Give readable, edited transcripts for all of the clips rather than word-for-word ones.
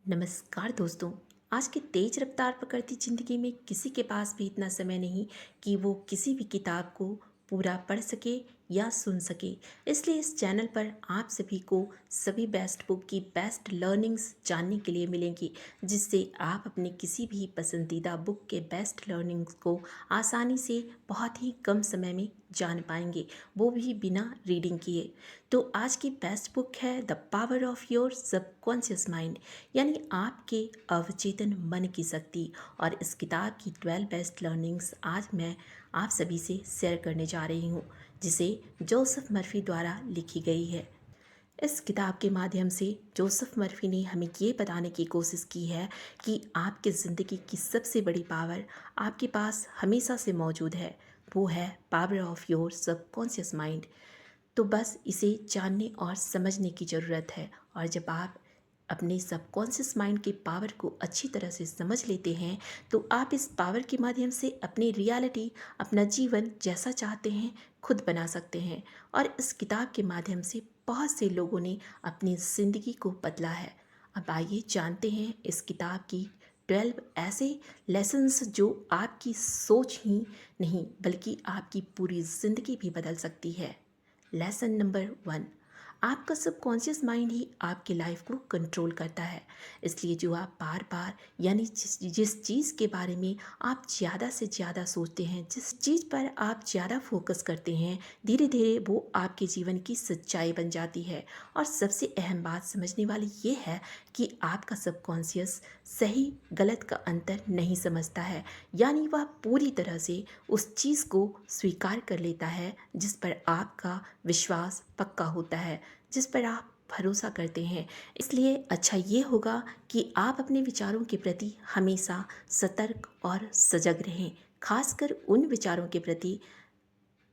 नमस्कार दोस्तों। आज की तेज रफ्तार पकड़ती ज़िंदगी में किसी के पास भी इतना समय नहीं कि वो किसी भी किताब को पूरा पढ़ सके या सुन सके। इसलिए इस चैनल पर आप सभी को सभी बेस्ट बुक की बेस्ट लर्निंग्स जानने के लिए मिलेंगी, जिससे आप अपने किसी भी पसंदीदा बुक के बेस्ट लर्निंग्स को आसानी से बहुत ही कम समय में जान पाएंगे, वो भी बिना रीडिंग किए। तो आज की बेस्ट बुक है the power of your subconscious mind, यानी आपके अवचेतन मन की शक्ति। और इस किताब की 12 बेस्ट लर्निंग्स आज मैं आप सभी से शेयर करने जा रही हूँ, जिसे जोसेफ मर्फी द्वारा लिखी गई है। इस किताब के माध्यम से जोसेफ मर्फी ने हमें ये बताने की कोशिश की है कि आपकी ज़िंदगी की सबसे बड़ी पावर आपके पास हमेशा से मौजूद है। वो है power of your subconscious mind. तो बस इसे जानने और समझने की ज़रूरत है। और जब आप अपने सबकॉन्शियस माइंड के पावर को अच्छी तरह से समझ लेते हैं, तो आप इस पावर के माध्यम से अपनी रियलिटी, अपना जीवन जैसा चाहते हैं खुद बना सकते हैं। और इस किताब के माध्यम से बहुत से लोगों ने अपनी ज़िंदगी को बदला है। अब आइए जानते हैं इस किताब की 12 ऐसे लेसन्स जो आपकी सोच ही नहीं बल्कि आपकी पूरी ज़िंदगी भी बदल सकती है। लेसन नंबर 1, आपका सबकॉन्शियस माइंड ही आपकी लाइफ को कंट्रोल करता है। इसलिए जो आप बार बार यानी जिस चीज़ के बारे में आप ज़्यादा से ज़्यादा सोचते हैं, जिस चीज़ पर आप ज़्यादा फोकस करते हैं, धीरे धीरे वो आपके जीवन की सच्चाई बन जाती है। और सबसे अहम बात समझने वाली ये है कि आपका सबकॉन्शियस सही गलत का अंतर नहीं समझता है, यानी वह पूरी तरह से उस चीज़ को स्वीकार कर लेता है जिस पर आपका विश्वास पक्का होता है, जिस पर आप भरोसा करते हैं। इसलिए अच्छा ये होगा कि आप अपने विचारों के प्रति हमेशा सतर्क और सजग रहें, खासकर उन विचारों के प्रति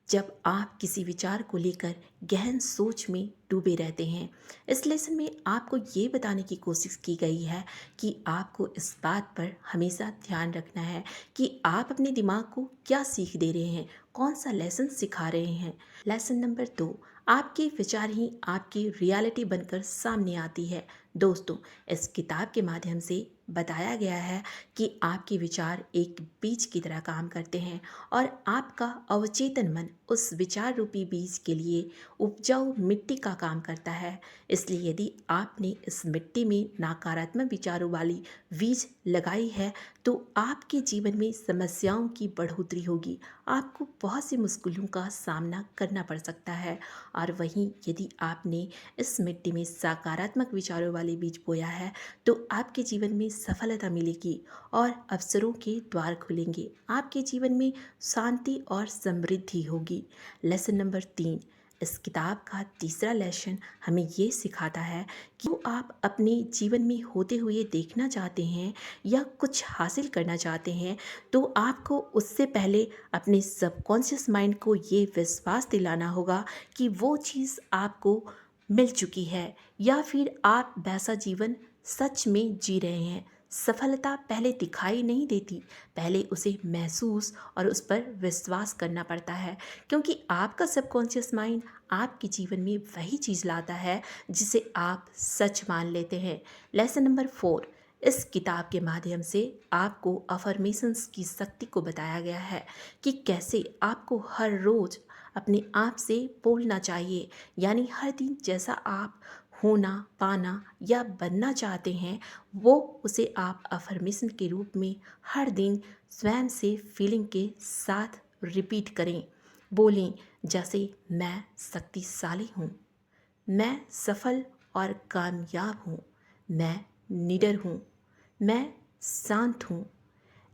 जब आप किसी विचार को लेकर गहन सोच में डूबे रहते हैं। इस लेसन में आपको ये बताने की कोशिश की गई है कि आपको इस बात पर हमेशा ध्यान रखना है कि आप अपने दिमाग को क्या सीख दे रहे हैं, कौन सा लेसन सिखा रहे हैं। लेसन नंबर 2, आपके विचार ही आपकी रियलिटी बनकर सामने आती है। दोस्तों, इस किताब के माध्यम से बताया गया है कि आपके विचार एक बीज की तरह काम करते हैं और आपका अवचेतन मन उस विचार रूपी बीज के लिए उपजाऊ मिट्टी का काम करता है। इसलिए यदि आपने इस मिट्टी में नकारात्मक विचारों वाली बीज लगाई है, तो आपके जीवन में समस्याओं की बढ़ोतरी होगी, आपको बहुत सी मुश्किलों का सामना करना पड़ सकता है। और वहीं यदि आपने इस मिट्टी में सकारात्मक विचारों वाले बीज बोया है, तो आपके जीवन में सफलता मिलेगी और अवसरों के द्वार खुलेंगे, आपके जीवन में शांति और समृद्धि होगी। लेसन नंबर 3, इस किताब का तीसरा लेसन हमें ये सिखाता है कि जो आप अपने जीवन में होते हुए देखना चाहते हैं या कुछ हासिल करना चाहते हैं, तो आपको उससे पहले अपने सबकॉन्शियस माइंड को ये विश्वास दिलाना होगा कि वो चीज़ आपको मिल चुकी है, या फिर आप वैसा जीवन सच में जी रहे हैं। सफलता पहले दिखाई नहीं देती, पहले उसे महसूस और उस पर विश्वास करना पड़ता है, क्योंकि आपका सबकॉन्शियस माइंड आपके जीवन में वही चीज़ लाता है जिसे आप सच मान लेते हैं। लेसन नंबर 4, इस किताब के माध्यम से आपको अफर्मेशंस की शक्ति को बताया गया है कि कैसे आपको हर रोज़ अपने आप से बोलना चाहिए, यानी हर दिन जैसा आप होना, पाना या बनना चाहते हैं, वो उसे आप अफर्मेशन के रूप में हर दिन स्वयं से फीलिंग के साथ रिपीट करें। बोलें जैसे, मैं शक्तिशाली हूँ, मैं सफल और कामयाब हूँ, मैं निडर हूँ, मैं शांत हूँ।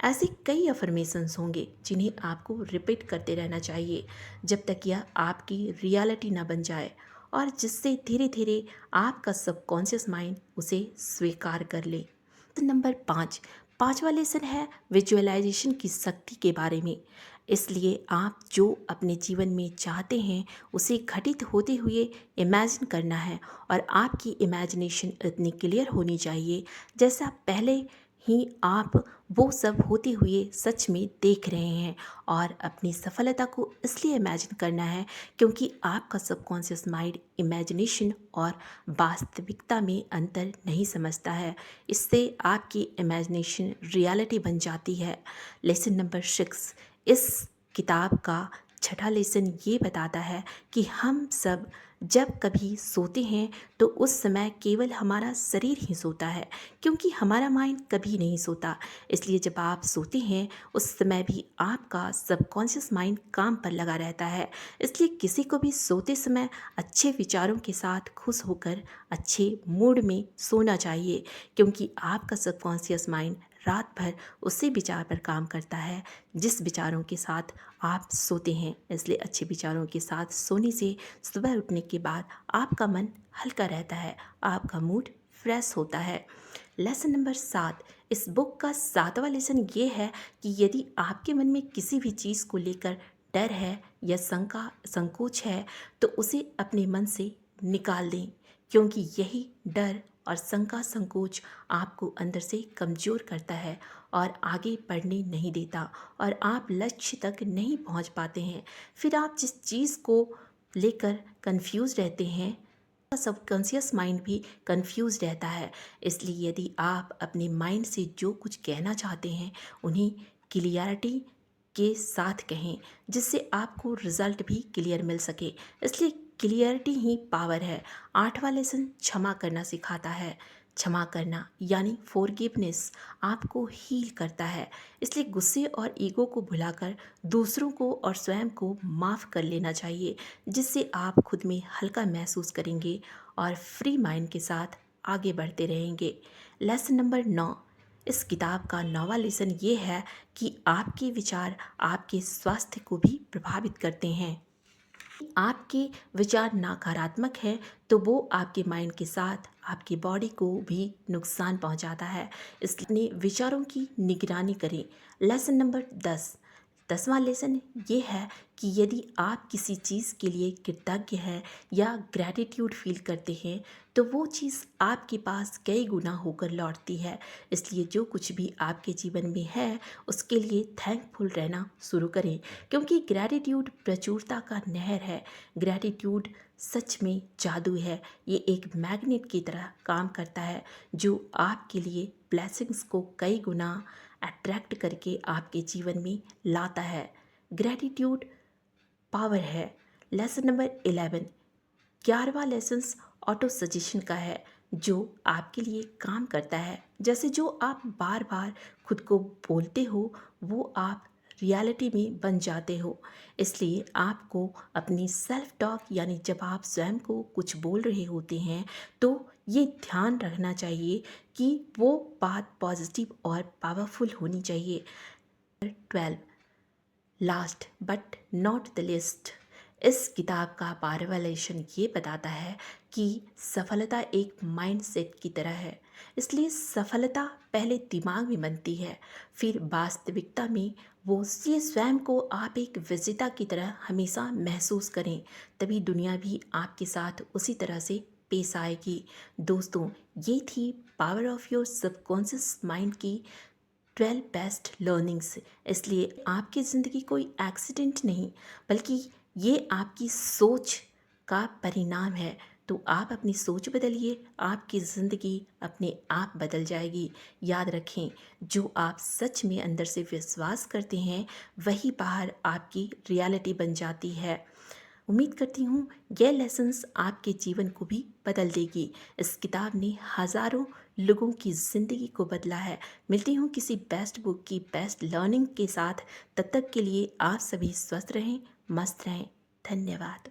ऐसे कई अफर्मेशंस होंगे जिन्हें आपको रिपीट करते रहना चाहिए जब तक यह आपकी रियलिटी ना बन जाए, और जिससे धीरे धीरे आपका सबकॉन्शियस माइंड उसे स्वीकार कर ले। तो नंबर 5, पांचवा लेसन है विजुअलाइजेशन की शक्ति के बारे में। इसलिए आप जो अपने जीवन में चाहते हैं उसे घटित होते हुए इमेजिन करना है, और आपकी इमेजिनेशन इतनी क्लियर होनी चाहिए जैसा पहले ही आप वो सब होते हुए सच में देख रहे हैं। और अपनी सफलता को इसलिए इमेजिन करना है क्योंकि आपका सबकॉन्शियस माइंड इमेजिनेशन और वास्तविकता में अंतर नहीं समझता है। इससे आपकी इमेजिनेशन रियलिटी बन जाती है। लेसन नंबर 6, इस किताब का छठा लेसन ये बताता है कि हम सब जब कभी सोते हैं तो उस समय केवल हमारा शरीर ही सोता है, क्योंकि हमारा माइंड कभी नहीं सोता। इसलिए जब आप सोते हैं उस समय भी आपका सबकॉन्शियस माइंड काम पर लगा रहता है। इसलिए किसी को भी सोते समय अच्छे विचारों के साथ खुश होकर अच्छे मूड में सोना चाहिए, क्योंकि आपका सबकॉन्शियस माइंड रात भर उसी विचार पर काम करता है जिस विचारों के साथ आप सोते हैं। इसलिए अच्छे विचारों के साथ सोने से सुबह उठने के बाद आपका मन हल्का रहता है, आपका मूड फ्रेश होता है। लेसन नंबर 7, इस बुक का 7वां लेसन ये है कि यदि आपके मन में किसी भी चीज़ को लेकर डर है या शंका संकोच है तो उसे अपने मन से निकाल दें, क्योंकि यही डर और शंका संकोच आपको अंदर से कमज़ोर करता है और आगे बढ़ने नहीं देता और आप लक्ष्य तक नहीं पहुंच पाते हैं। फिर आप जिस चीज़ को लेकर कंफ्यूज रहते हैं, सबकॉन्शियस माइंड भी कंफ्यूज रहता है। इसलिए यदि आप अपने माइंड से जो कुछ कहना चाहते हैं उन्हें क्लियरिटी के साथ कहें, जिससे आपको रिजल्ट भी क्लियर मिल सके। इसलिए क्लियरिटी ही पावर है। 8वां लेसन क्षमा करना सिखाता है। क्षमा करना यानी फॉरगिवनेस आपको हील करता है। इसलिए गुस्से और ईगो को भुलाकर दूसरों को और स्वयं को माफ़ कर लेना चाहिए, जिससे आप खुद में हल्का महसूस करेंगे और फ्री माइंड के साथ आगे बढ़ते रहेंगे। लेसन नंबर 9, इस किताब का 9वां लेसन ये है कि आपके विचार आपके स्वास्थ्य को भी प्रभावित करते हैं। आपके विचार नकारात्मक है तो वो आपके माइंड के साथ आपकी बॉडी को भी नुकसान पहुंचाता है। इसलिए विचारों की निगरानी करें। लेसन नंबर 10, 10वां लेसन ये है कि यदि आप किसी चीज़ के लिए कृतज्ञ हैं या ग्रैटिट्यूड फील करते हैं तो वो चीज़ आपके पास कई गुना होकर लौटती है। इसलिए जो कुछ भी आपके जीवन में है उसके लिए थैंकफुल रहना शुरू करें, क्योंकि ग्रैटिट्यूड प्रचुरता का नहर है। ग्रैटिट्यूड सच में जादू है। ये एक मैग्नेट की तरह काम करता है जो आपके लिए ब्लेसिंग्स को कई गुना अट्रैक्ट करके आपके जीवन में लाता है। ग्रैटिट्यूड पावर है। लेसन नंबर 11, 11वां लेसन्स ऑटो सजेशन का है, जो आपके लिए काम करता है। जैसे जो आप बार बार खुद को बोलते हो वो आप रियलिटी में बन जाते हो। इसलिए आपको अपनी सेल्फ टॉक यानी जब आप स्वयं को कुछ बोल रहे होते हैं तो ये ध्यान रखना चाहिए कि वो बात पॉजिटिव और पावरफुल होनी चाहिए। 12, last but not the list, इस किताब का 12वां लेसन ये बताता है कि सफलता एक माइंडसेट की तरह है। इसलिए सफलता पहले दिमाग में बनती है, फिर वास्तविकता में वो ये स्वयं को आप एक विजेता की तरह हमेशा महसूस करें, तभी दुनिया भी आपके साथ उसी तरह से पेश आएगी। दोस्तों, ये थी power of your subconscious mind की 12 बेस्ट लर्निंग्स। इसलिए आपकी ज़िंदगी कोई एक्सीडेंट नहीं, बल्कि ये आपकी सोच का परिणाम है। तो आप अपनी सोच बदलिए, आपकी ज़िंदगी अपने आप बदल जाएगी। याद रखें, जो आप सच में अंदर से विश्वास करते हैं वही बाहर आपकी रियलिटी बन जाती है। उम्मीद करती हूँ यह लेसन्स आपके जीवन को भी बदल देगी। इस किताब ने हज़ारों लोगों की ज़िंदगी को बदला है। मिलती हूँ किसी बेस्ट बुक की बेस्ट लर्निंग के साथ। तब तक के लिए आप सभी स्वस्थ रहें, मस्त रहें। धन्यवाद।